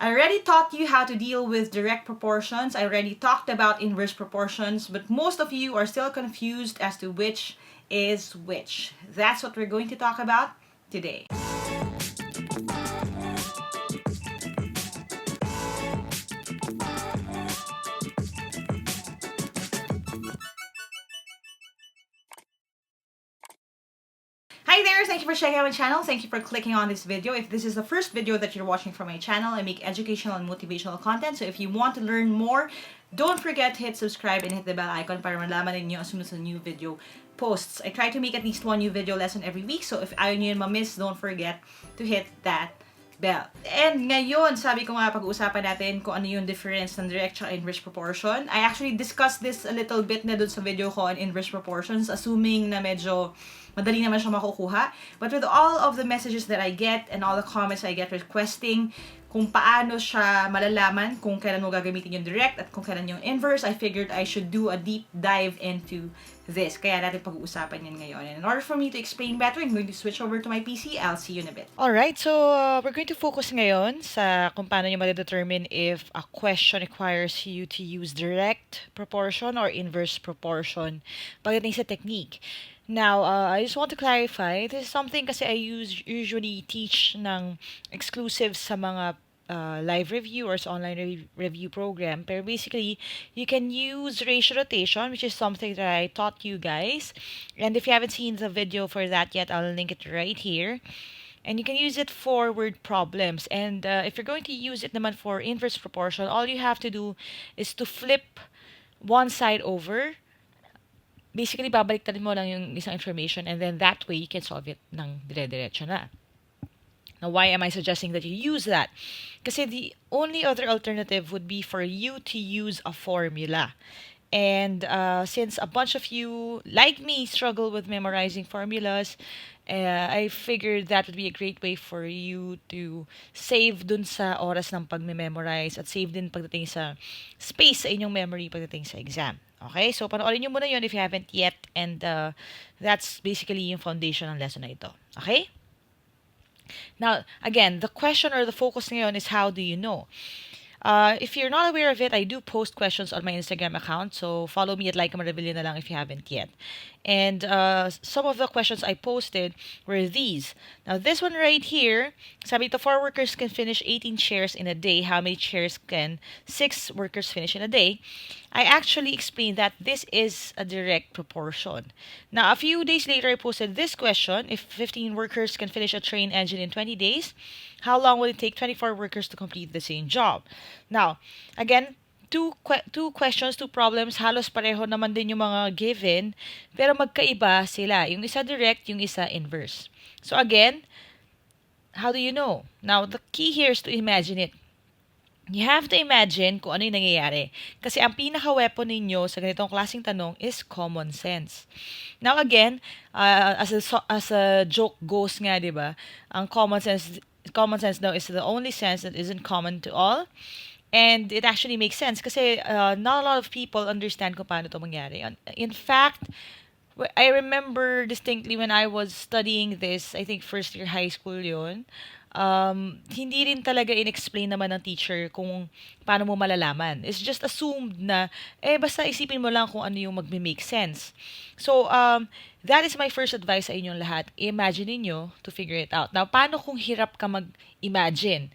I already taught you how to deal with direct proportions. I already talked about inverse proportions, but most of you are still confused as to which is which. That's what we're going to talk about today. Hi there! Thank you for checking out my channel. Thank you for clicking on this video. If this is the first video that you're watching from my channel, I make educational and motivational content. So if you want to learn more, don't forget to hit subscribe and hit the bell icon para malaman ninyo as soon as a new video posts. I try to make at least one new video lesson every week. So if ayaw nyo yun ma-miss, don't forget to hit that bell. And ngayon, sabi ko nga, pag-uusapan natin kung ano yung difference ng direct at inverse proportion. I actually discussed this a little bit na dun sa video ko on inverse proportions, assuming na medyo madali naman siya makukuha. But with all of the messages that I get and all the comments I get requesting kung paano siya malalaman kung kailan mo gagamitin yung direct at kung kailan yung inverse, I figured I should do a deep dive into this. Kaya natin pag-uusapan yan ngayon. And in order for me to explain better, I'm going to switch over to my PC. I'll see you in a bit. Alright, so we're going to focus ngayon sa kung paano nyo ma-determine if a question requires you to use direct proportion or inverse proportion pagdating sa technique. Now, I just want to clarify, this is something kasi I usually teach ng exclusive sa mga live reviewers, online review program. Pero basically, you can use ratio rotation, which is something that I taught you guys. And if you haven't seen the video for that yet, I'll link it right here. And you can use it for word problems. And if you're going to use it naman for inverse proportion, all you have to do is to flip one side over. Basically, babaliktad mo lang yung isang information and then that way you can solve it ng dire-diretso na. Now, why am I suggesting that you use that? Kasi the only other alternative would be for you to use a formula. And since a bunch of you, like me, struggle with memorizing formulas, I figured that would be a great way for you to save dun sa oras ng pag-memorize at save din pagdating sa space sa inyong memory pagdating sa exam. Okay? So, panoorin nyo muna yun if you haven't yet. And that's basically yung foundation ng lesson na ito. Okay? Now, again, the question or the focus ngayon is how do you know? If you're not aware of it, I do post questions on my Instagram account. So follow me at Lyqa Marabilia na lang if you haven't yet. And some of the questions I posted were these. Now this one right here, sabi ito, 4 workers can finish 18 chairs in a day. How many chairs can 6 workers finish in a day? I actually explained that this is a direct proportion. Now, a few days later, I posted this question. If 15 workers can finish a train engine in 20 days, how long will it take 24 workers to complete the same job? Now, again, two questions, two problems, halos pareho naman din yung mga given, pero magkaiba sila. Yung isa direct, yung isa inverse. So again, how do you know? Now, the key here is to imagine it. You have to imagine kung ano yung nangyayari. Kasi ang pinaka-weapon ninyo sa ganitong klaseng tanong is common sense. Now again, as a joke goes nga, di ba? Ang common sense daw is the only sense that isn't common to all. And it actually makes sense kasi not a lot of people understand kung paano ito mangyari. In fact, I remember distinctly when I was studying this, I think first year high school yun, hindi rin talaga in-explain naman ng teacher kung paano mo malalaman. It's just assumed na, basta isipin mo lang kung ano yung magme-make sense. So, that is my first advice sa inyong lahat. Imagine niyo to figure it out. Now, paano kung hirap ka mag-imagine?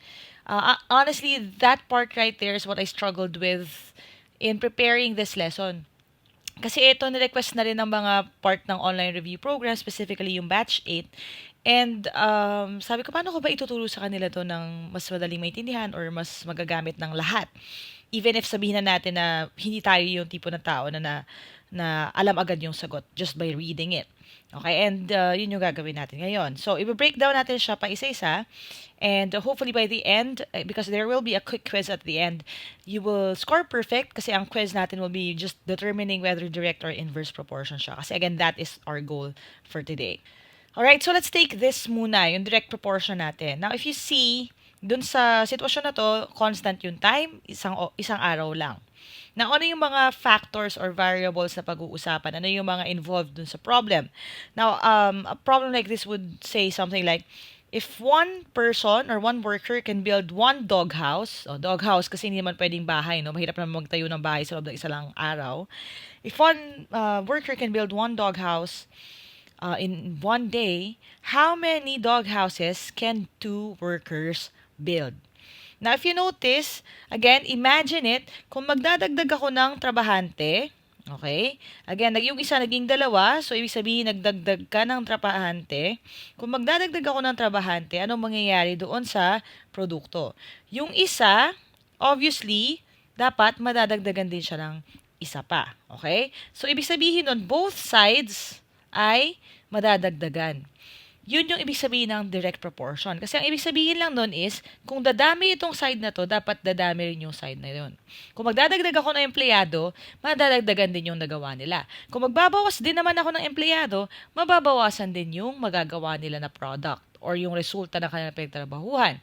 Honestly, that part right there is what I struggled with in preparing this lesson. Kasi ito, nirequest na rin ng mga part ng online review program, specifically yung batch 8. And sabi ko, paano ko ba ituturo sa kanila to ng mas madaling maintindihan or mas magagamit ng lahat? Even if sabihin na natin na hindi tayo yung tipo ng tao na alam agad yung sagot just by reading it. Okay, and yun yung gagawin natin ngayon. So, i-break down natin siya pa isa-isa. And hopefully by the end, because there will be a quick quiz at the end, you will score perfect kasi ang quiz natin will be just determining whether direct or inverse proportion siya. Kasi again, that is our goal for today. Alright, so let's take this muna, yung direct proportion natin. Now, if you see, dun sa sitwasyon na to, constant yung time, isang araw lang. Now, ano yung mga factors or variables na pag-uusapan? Ano yung mga involved dun sa problem? Now, a problem like this would say something like, If one person or one worker can build one doghouse, doghouse kasi hindi naman pwedeng bahay, no? Mahirap naman magtayo ng bahay sa loob ng isa lang araw. If one worker can build one doghouse in one day, how many doghouses can two workers build? Now, if you notice, again, imagine it, kung magdadagdag ako ng trabahante, okay? Again, yung isa naging dalawa, so ibig sabihin nagdagdag ka ng trabahante. Kung magdadagdag ako ng trabahante, anong mangyayari doon sa produkto? Yung isa, obviously, dapat madadagdagan din siya ng isa pa. Okay? So, ibig sabihin on both sides ay madadagdagan. Yun yung ibig sabihin ng direct proportion. Kasi ang ibig sabihin lang nun is, kung dadami itong side na to, dapat dadami rin yung side na yun. Kung magdadagdag ako ng empleyado, madadagdagan din yung nagawa nila. Kung magbabawas din naman ako ng empleyado, mababawasan din yung magagawa nila na product or yung resulta ng kanilang pinagtrabahuhan.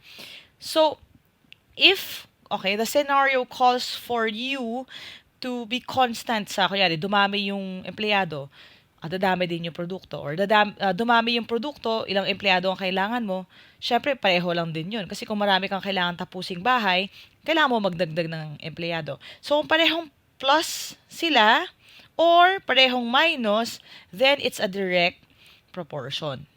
So, if, okay, the scenario calls for you to be constant sa, kunyari, dumami yung empleyado, dadami din yung produkto. Or dumami yung produkto, ilang empleyado ang kailangan mo, syempre pareho lang din yun. Kasi kung marami kang kailangan tapusing bahay, kailangan mo magdagdag ng empleyado. So, kung parehong plus sila, or parehong minus, then it's a direct proportion.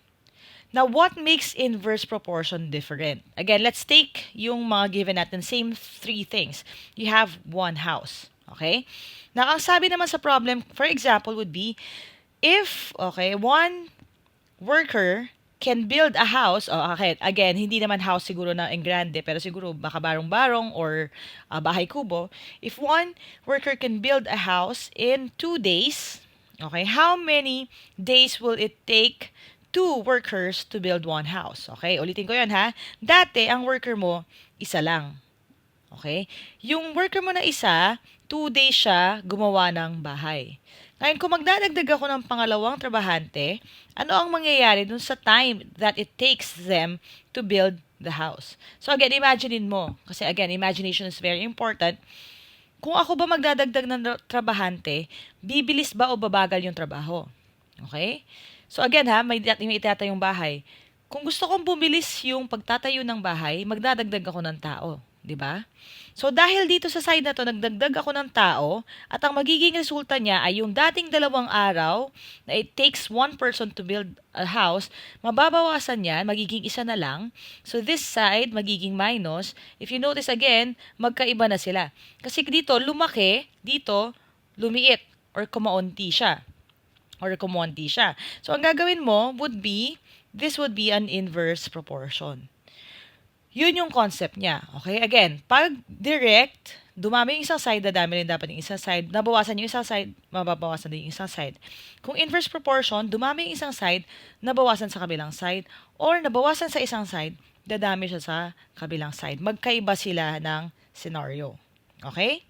Now, what makes inverse proportion different? Again, let's take yung mga given natin, same three things. You have one house. Okay? Now, ang sabi naman sa problem, for example, would be, if, okay, one worker can build a house, okay, again, hindi naman house siguro na en grande, pero siguro baka barong-barong or bahay kubo. If one worker can build a house in 2 days, okay, how many days will it take two workers to build one house? Okay, ulitin ko yun ha. Dati, ang worker mo, isa lang. Okay? Yung worker mo na isa, 2 days siya gumawa ng bahay. Ngayon, kung magdadagdag ako ng pangalawang trabahante, ano ang mangyayari dun sa time that it takes them to build the house? So again, imaginein mo. Kasi again, imagination is very important. Kung ako ba magdadagdag ng trabahante, bibilis ba o babagal yung trabaho? Okay? So again ha, may itatayong bahay. Kung gusto kong bumilis yung pagtatayo ng bahay, magdadagdag ako ng tao. 'Di ba? So dahil dito sa side na to, nagdagdag ako ng tao at ang magiging resulta niya ay yung dating 2 araw na it takes one person to build a house, mababawasan yan, magiging isa na lang. So this side magiging minus. If you notice again, magkaiba na sila. Kasi dito lumaki, dito lumiit or kumaunti siya. So ang gagawin mo would be, this would be an inverse proportion. Yun yung concept niya. Okay? Again, pag direct, dumami yung isang side, dadami rin dapat yung isang side. Nabawasan yung isang side, mababawasan din yung isang side. Kung inverse proportion, dumami yung isang side, nabawasan sa kabilang side. Or nabawasan sa isang side, dadami siya sa kabilang side. Magkaiba sila ng scenario. Okay?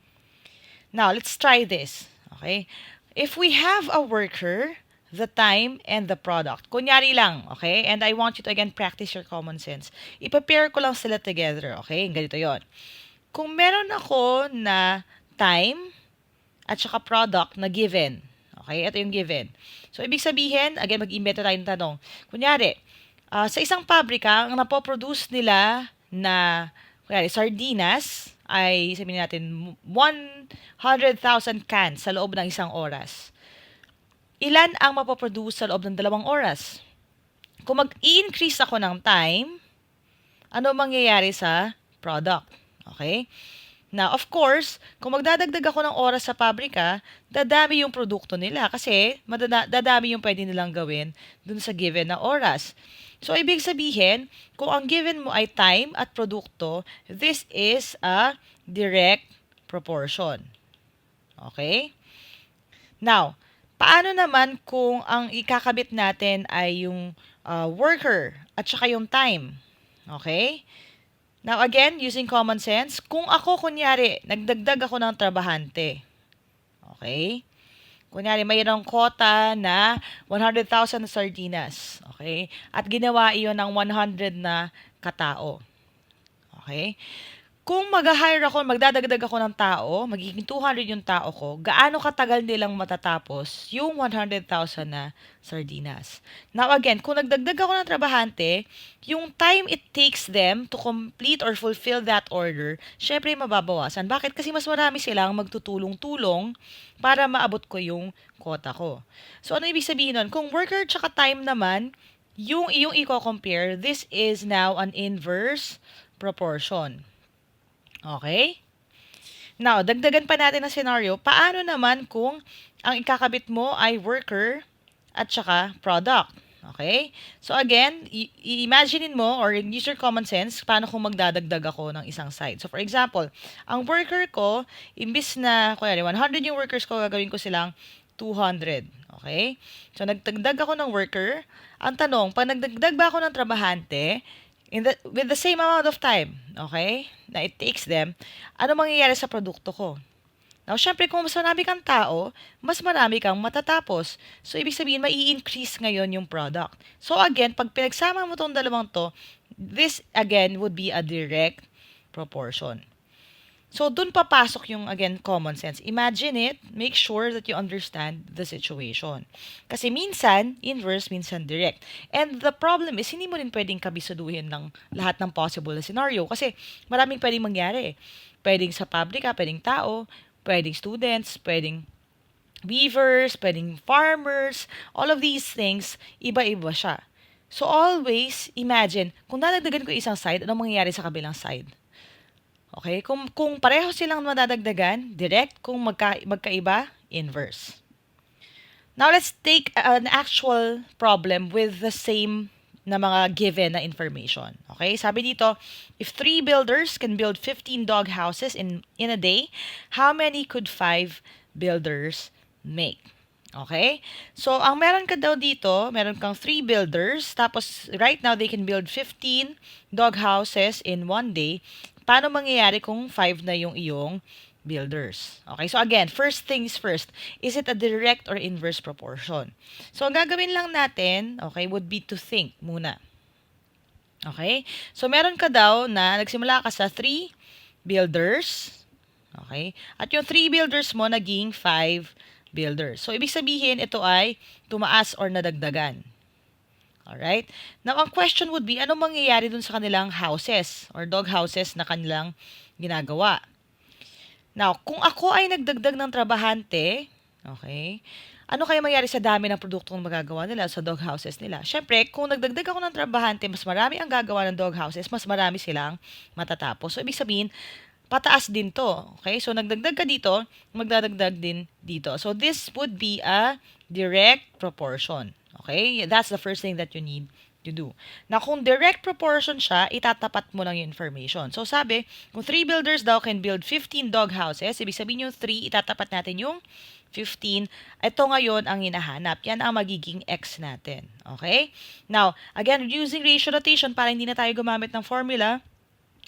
Now, let's try this. Okay? If we have a worker, the time, and the product. Kunyari lang, okay? And I want you to again practice your common sense. Ipa-pair ko lang sila together, okay? Ganito yon. Kung meron ako na time at saka product na given, okay? Ito yung given. So, ibig sabihin, again, mag-imbento tayo ng tanong. Kunyari, sa isang pabrika, ang napoproduce nila na, kunyari, sardinas, ay sabihin natin 100,000 cans sa loob ng isang oras. Ilan ang mapoproduce sa loob ng 2 oras? Kung mag-i-increase ako ng time, ano mangyayari sa product? Okay? Now, of course, kung magdadagdag ako ng oras sa pabrika, dadami yung produkto nila kasi dadami yung pwede nilang gawin dun sa given na oras. So, ibig sabihin, kung ang given mo ay time at produkto, this is a direct proportion. Okay? Now, paano naman kung ang ikakabit natin ay yung worker at saka yung time? Okay? Now again, using common sense, kung ako kunyari, nagdagdag ako ng trabahante. Okay? Kunyari, mayroong quota na 100,000 sardinas. Okay? At ginawa iyon ng 100 na katao. Okay? kung mag-hire ako, magdadagdag ako ng tao, magiging 200 yung tao ko, gaano katagal nilang matatapos yung 100,000 na sardinas? Now again, kung nagdagdag ako ng trabahante, yung time it takes them to complete or fulfill that order, syempre mababawasan. Bakit? Kasi mas marami silang magtutulong-tulong para maabot ko yung quota ko. So ano ibig sabihin nun? Kung worker tsaka time naman, yung iyong i-compare, this is now an inverse proportion. Okay? Now, dagdagan pa natin ang scenario. Paano naman kung ang ikakabit mo ay worker at saka product? Okay? So again, i-imaginein mo or use your common sense paano kung magdadagdag ako ng isang side. So for example, ang worker ko, imbis na, kunyari, 100 yung workers ko, gagawin ko silang 200. Okay? So nagdagdag ako ng worker. Ang tanong, pag nagdagdag ba ako ng trabahante, with the same amount of time, okay, na it takes them, ano mangyayari sa produkto ko? Now, syempre, kung mas marami kang tao, mas marami kang matatapos. So, ibig sabihin, mai-increase ngayon yung product. So, again, pag pinagsama mo tong dalawang to, this, again, would be a direct proportion. So, dun papasok yung, again, common sense. Imagine it, make sure that you understand the situation. Kasi minsan, inverse, minsan direct. And the problem is, hindi mo rin pwedeng kabisuduhin ng lahat ng possible na scenario. Kasi maraming pwedeng mangyari. Pwedeng sa pabrika, pwedeng tao, pwedeng students, pwedeng weavers, pwedeng farmers. All of these things, iba-iba siya. So, always imagine, kung dadagdagan ko isang side, anong mangyayari sa kabilang side? Okay? Kung pareho silang madadagdagan, direct. Kung magkaiba, inverse. Now, let's take an actual problem with the same na mga given na information. Okay? Sabi dito, if 3 builders can build 15 dog houses in a day, how many could 5 builders make? Okay? So, ang meron ka daw dito, meron kang 3 builders, tapos right now they can build 15 dog houses in one day. Paano mangyayari kung 5 na yung iyong builders? Okay, so again, first things first, is it a direct or inverse proportion? So, ang gagawin lang natin, okay, would be to think muna. Okay? So, meron ka daw na nagsimula ka sa 3 builders. Okay? At yung 3 builders mo naging 5 builders. So, ibig sabihin, ito ay tumaas or nadagdagan. Alright? Now, ang question would be, ano mangyayari dun sa kanilang houses or dog houses na kanilang ginagawa? Now, kung ako ay nagdagdag ng trabahante, okay, ano kaya mangyayari sa dami ng produktong magagawa nila sa dog houses nila? Siyempre, kung nagdagdag ako ng trabahante, mas marami ang gagawa ng dog houses, mas marami silang matatapos. So, ibig sabihin, pataas din to. Okay? So, nagdagdag ka dito, magdadagdag din dito. So, this would be a direct proportion. Okay? That's the first thing that you need to do. Na kung direct proportion siya, itatapat mo lang yung information. So, sabi, kung 3 builders daw can build 15 dog houses, ibig sabihin yung 3, itatapat natin yung 15. Ito ngayon ang hinahanap. Yan ang magiging X natin. Okay? Now, again, using ratio notation para hindi na tayo gumamit ng formula,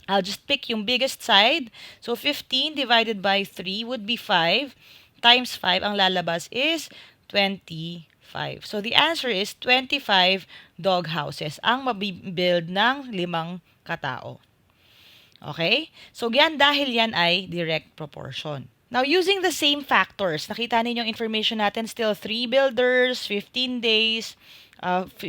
I'll just pick yung biggest side. So, 15 divided by 3 would be 5. Times 5, ang lalabas is 25. So, the answer is 25 dog houses ang mabibuild ng 5 katao. Okay? So, yan dahil yan ay direct proportion. Now, using the same factors, nakita ninyo yung information natin, still 3 builders, 15 days, 5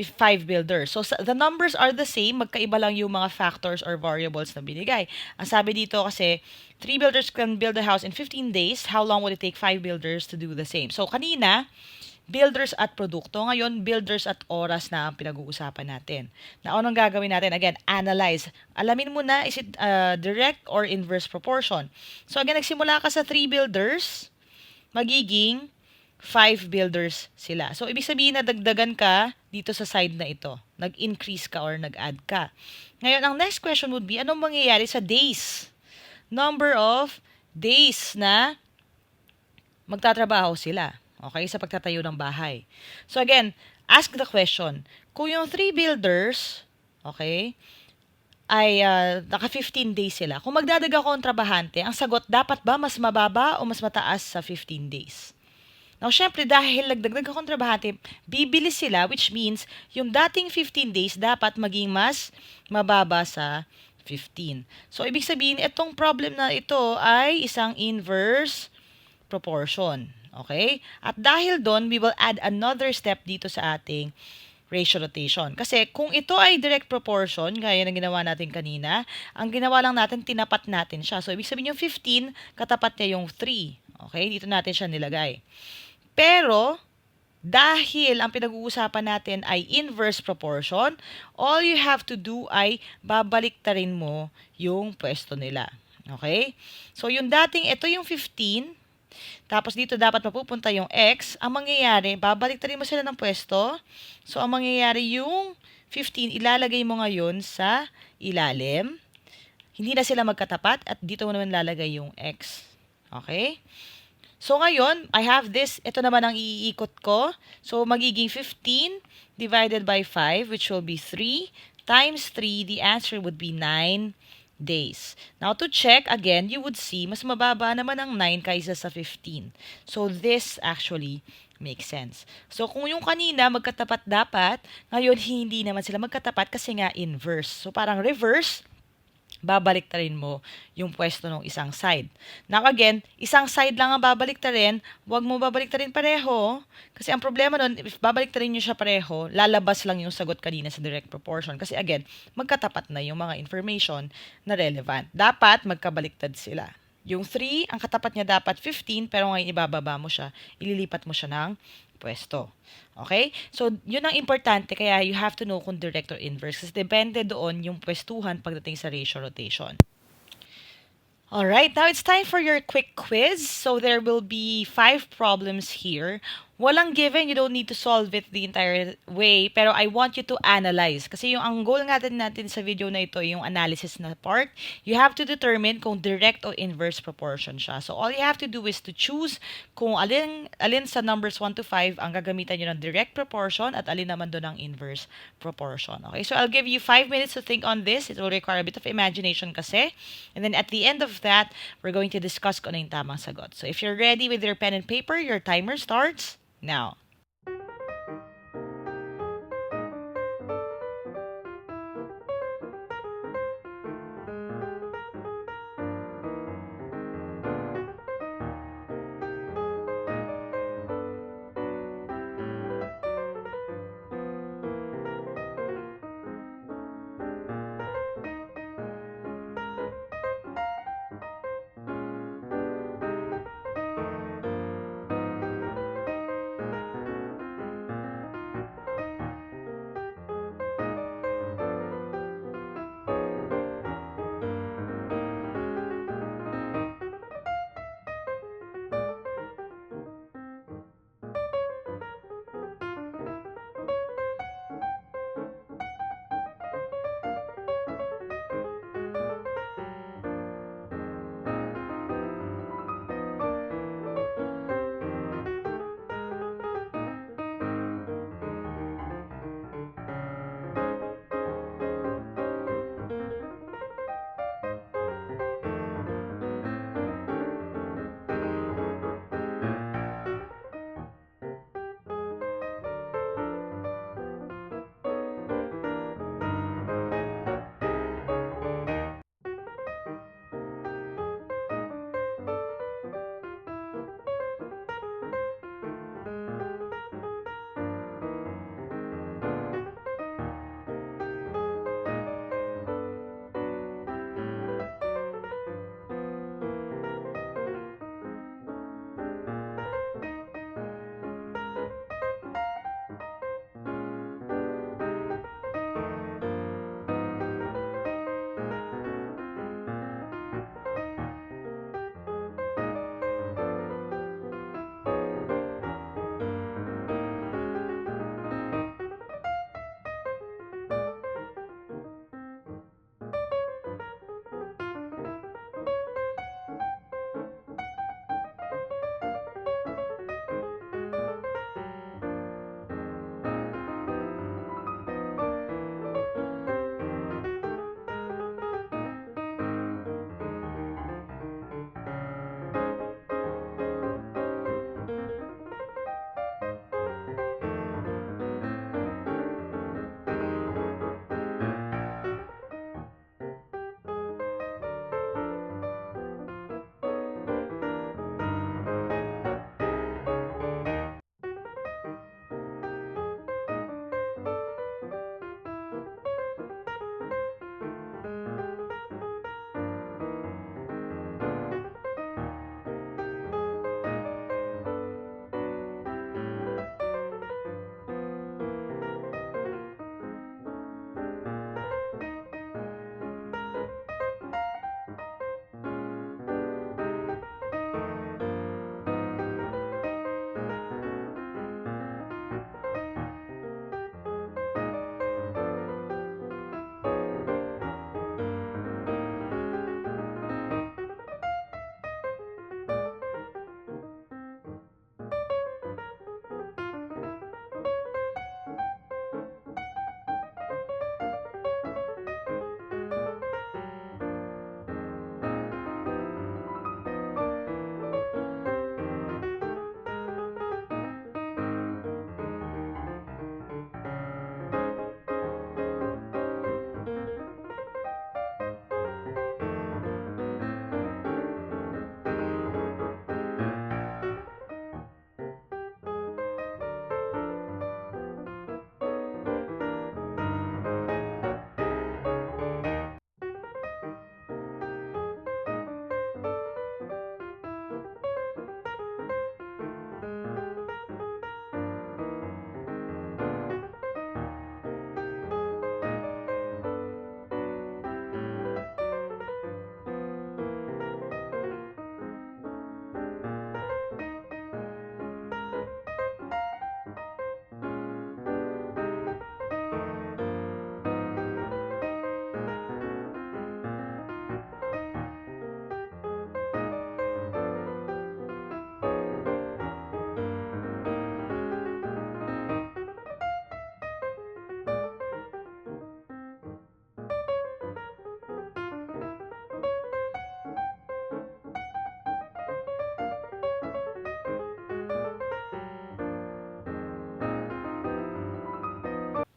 builders. So, the numbers are the same. Magkaiba lang yung mga factors or variables na binigay. Ang sabi dito kasi, 3 builders can build a house in 15 days. How long would it take 5 builders to do the same? So, kanina, builders at produkto. Ngayon, builders at oras na ang pinag-uusapan natin. Na anong gagawin natin? Again, analyze. Alamin mo na, is it direct or inverse proportion? So, again, nagsimula ka sa 3 builders, magiging 5 builders sila. So, ibig sabihin na dagdagan ka dito sa side na ito. Nag-increase ka or nag-add ka. Ngayon, ang next question would be, anong mangyayari sa days? Number of days na magtatrabaho sila. Okay, sa pagtatayo ng bahay. So again, ask the question. Kung yung 3 builders, okay, ay naka 15 days sila. Kung magdadaga ko ang trabahante, ang sagot, dapat ba mas mababa o mas mataas sa 15 days? Now, syempre, dahil nagdagdag akong trabahante, bibilis sila, which means, yung dating 15 days, dapat maging mas mababa sa 15. So, ibig sabihin, itong problem na ito ay isang inverse proportion. Okay? At dahil doon, we will add another step dito sa ating ratio rotation. Kasi kung ito ay direct proportion, gaya ng ginawa natin kanina, ang ginawa lang natin, tinapat natin siya. So, ibig sabihin yung 15, katapat niya yung 3. Okay? Dito natin siya nilagay. Pero, dahil ang pinag-uusapan natin ay inverse proportion, all you have to do ay babaliktarin mo yung pwesto nila. Okay? So, yung dating, ito yung 15, tapos dito dapat mapupunta yung x. Ang mangyayari, babaliktarin mo sila ng pwesto. So, ang mangyayari yung 15, ilalagay mo ngayon sa ilalim. Hindi na sila magkatapat at dito mo naman lalagay yung x. Okay? So, ngayon, I have this. Ito naman ang iikot ko. So, magiging 15 divided by 5, which will be 3, times 3, the answer would be 9 days. Now, to check, again, you would see, mas mababa naman ang 9 kaysa sa 15. So, this actually makes sense. So, kung yung kanina magkatapat dapat, ngayon hindi naman sila magkatapat kasi nga inverse. So, parang reverse, babaliktarin mo yung pwesto ng isang side. Now again, isang side lang ang babaliktarin, huwag mo babaliktarin pareho. Kasi ang problema nun, if babaliktarin nyo siya pareho, lalabas lang yung sagot kanina sa direct proportion. Kasi again, magkatapat na yung mga information na relevant. Dapat magkabaliktad sila. Yung 3, ang katapat niya dapat 15, pero ngayon ibababa mo siya, ililipat mo siya ng pwesto. Okay? So, yun ang importante, kaya you have to know kung direct or inverse. Kasi depende doon yung pwestuhan pagdating sa ratio rotation. Alright, now it's time for your quick quiz. So there will be 5 problems here. Walang given, you don't need to solve it the entire way, pero I want you to analyze. Kasi yung ang goal natin sa video na ito, yung analysis na part, you have to determine kung direct o inverse proportion siya. So all you have to do is to choose kung alin sa numbers 1 to 5 ang gagamitan nyo ng direct proportion at alin naman doon ang inverse proportion. Okay, so I'll give you 5 minutes to think on this. It will require a bit of imagination kasi. And then at the end of that, we're going to discuss kung ano yung tamang sagot. So if you're ready with your pen and paper, your timer starts now.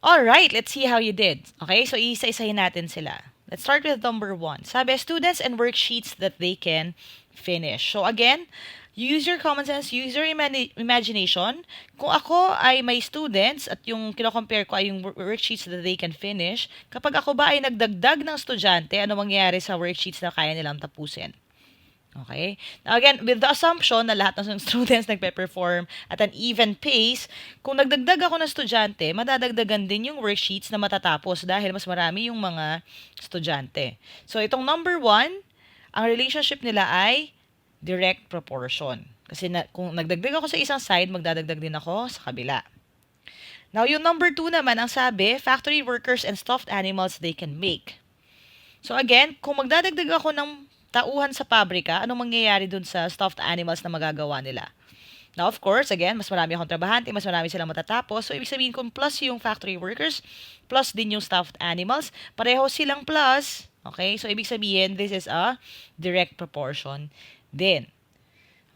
Alright, let's see how you did. Okay, so isa-isahin natin sila. Let's start with number 1. Sabi, students and worksheets that they can finish. So again, use your common sense, use your imagination. Kung ako ay may students at yung kino-compare ko ay yung worksheets that they can finish, kapag ako ba ay nagdagdag ng estudyante, ano mangyayari sa worksheets na kaya nilang tapusin? Okay? Now again, with the assumption na lahat ng students nagpe-perform at an even pace, kung nagdagdag ako ng estudyante, madadagdagan din yung worksheets na matatapos dahil mas marami yung mga estudyante. So itong number 1, ang relationship nila ay direct proportion. Kasi kung nagdagdag ako sa isang side, magdadagdag din ako sa kabila. Now yung number 2 naman, ang sabi, factory workers and stuffed animals they can make. So again, kung magdadagdag ako ng tauhan sa pabrika, anong mangyayari dun sa stuffed animals na magagawa nila? Now, of course, again, mas marami akong trabahante, mas marami silang matatapos. So, ibig sabihin kung plus yung factory workers, plus din yung stuffed animals, pareho silang plus. Okay? So, ibig sabihin, this is a direct proportion din.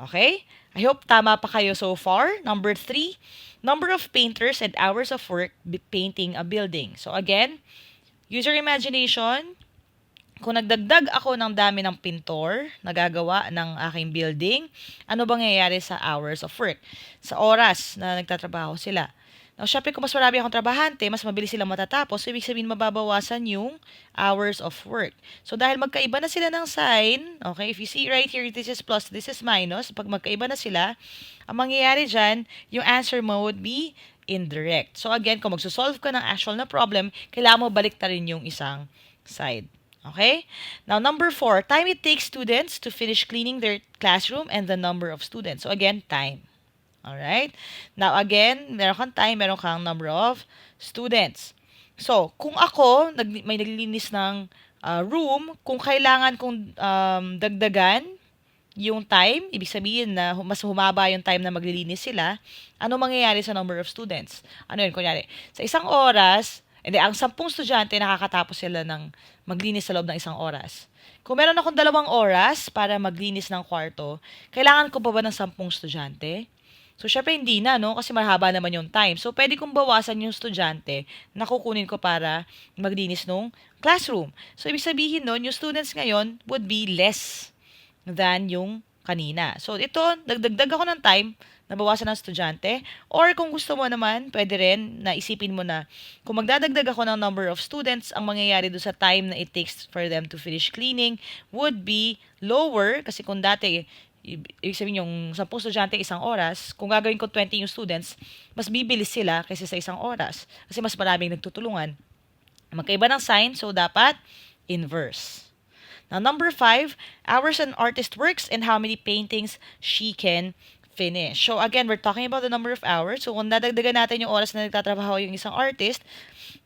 Okay? I hope tama pa kayo so far. Number 3, number of painters and hours of work painting a building. So, again, use your imagination. Kung nagdagdag ako ng dami ng pintor na gagawa ng aking building, ano bang nangyayari sa hours of work? Sa oras na nagtatrabaho sila. Now, syempre, kung mas marami akong trabahante, mas mabilis silang matatapos. So, ibig sabihin, mababawasan yung hours of work. So, dahil magkaiba na sila ng sign, okay, if you see right here, this is plus, this is minus, pag magkaiba na sila, ang mangyayari dyan, yung answer mo would be indirect. So, again, kung magsosolve ka ng actual na problem, kailangan mo balik ta rin yung isang side. Okay? Now, number 4, time it takes students to finish cleaning their classroom and the number of students. So, again, time. Alright? Now, again, meron kang time, meron kang number of students. So, kung ako, may naglilinis ng room, kung kailangan kong dagdagan yung time, ibig sabihin na mas humaba yung time na maglilinis sila, ano mangyayari sa number of students? Ano yun? Kunyari, sa isang oras, ang 10 estudyante, nakakatapos sila ng maglinis sa loob ng isang oras. Kung meron akong 2 oras para maglinis ng kwarto, kailangan ko pa ba ng 10 estudyante? So, syempre hindi na, no? Kasi mahaba naman yung time. So, pwede kong bawasan yung estudyante na kukunin ko para maglinis ng classroom. So, ibig sabihin nun, yung students ngayon would be less than yung kanina. So, ito, nagdagdag ako ng time, nabawasan ng estudyante. Or kung gusto mo naman, pwede rin na isipin mo na kung magdadagdag ako ng number of students, ang mangyayari doon sa time na it takes for them to finish cleaning would be lower. Kasi kung dati, ibig sabihin yung 10 estudyante isang oras, kung gagawin ko 20 yung students, mas bibilis sila kaysa sa isang oras. Kasi mas maraming nagtutulungan. Magkaiba ng sign, so dapat inverse. Now, number 5, hours an artist works and how many paintings she can finish. So, again, we're talking about the number of hours. So, kung dadagdagan natin yung oras na nagtatrabaho yung isang artist,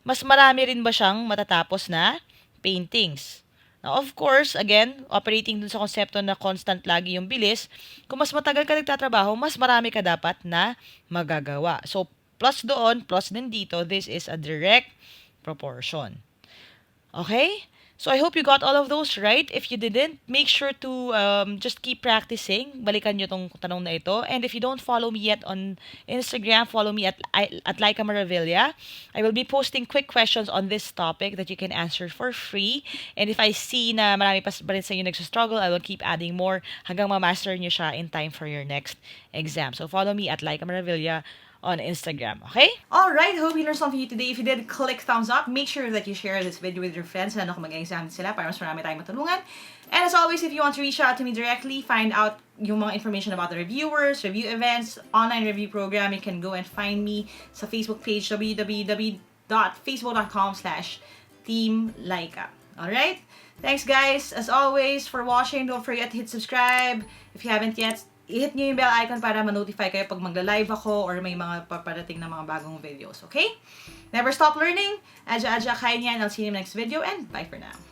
mas marami rin ba siyang matatapos na paintings? Now, of course, again, operating dun sa konsepto na constant lagi yung bilis, kung mas matagal ka nagtatrabaho, mas marami ka dapat na magagawa. So, plus doon, plus din dito, this is a direct proportion. Okay? So, I hope you got all of those right. If you didn't, make sure to just keep practicing. Balikan nyo tong tanong na ito. And if you don't follow me yet on Instagram, follow me at Lyqa Maravilla. I will be posting quick questions on this topic that you can answer for free. And if I see na marami pa rin sa inyo nagsastruggle, I will keep adding more hanggang ma-master nyo siya in time for your next exam. So, follow me at Lyqa Maravilla on Instagram, okay? Alright, hope you learned something today. If you did, click thumbs up. Make sure that you share this video with your friends na kung mag-exam sila para mas marami tayong matulungan. And as always, if you want to reach out to me directly, find out yung mga information about the reviewers, review events, online review program, you can go and find me sa Facebook page, www.facebook.com/Team Lyqa. Alright? Thanks guys, as always, for watching. Don't forget to hit subscribe. If you haven't yet, i-hit nyo yung bell icon para ma-notify kayo pag magla-live ako or may mga paparating na mga bagong videos, okay? Never stop learning. Adja, kaya niyan. I'll see you in the next video and bye for now.